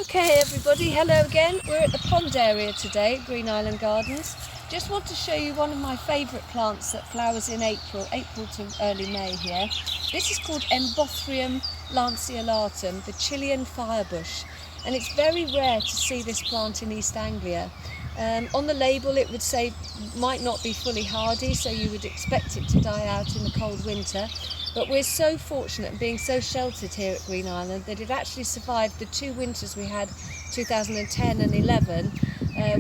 Okay everybody, hello again. We're at the pond area today at Green Island Gardens. Just want to show you one of my favourite plants that flowers in April to early May here. This is called Embothrium lanceolatum, the Chilean firebush, and it's very rare to see this plant in East Anglia. On the label it would say might not be fully hardy, so you would expect it to die out in the cold winter. But we're so fortunate being so sheltered here at Green Island that it actually survived the two winters we had, 2010 and 11,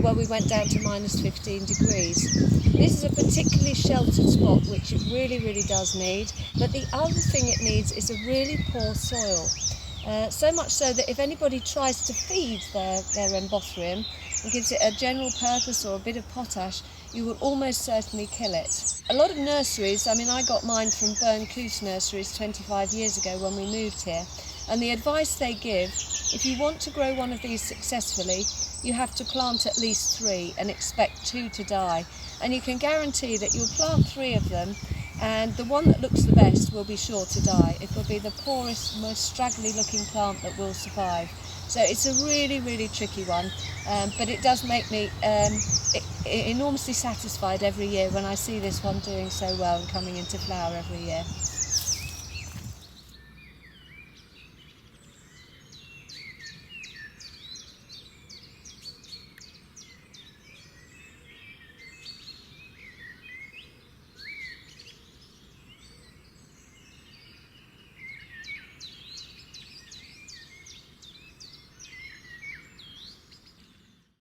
where we went down to minus 15 degrees. This is a particularly sheltered spot which it really does need, but the other thing it needs is a really poor soil. So much so that if anybody tries to feed their Embothrium and gives it a general purpose or a bit of potash, you will almost certainly kill it. A lot of nurseries, I got mine from Burn Coos Nurseries 25 years ago when we moved here, and the advice they give, if you want to grow one of these successfully, you have to plant at least 3 and expect 2 to die. And you can guarantee that you'll plant 3 of them, and the one that looks the best will be sure to die. It will be the poorest, most straggly looking plant that will survive. So it's a really tricky one, but it does make me enormously satisfied every year when I see this one doing so well and coming into flower every year.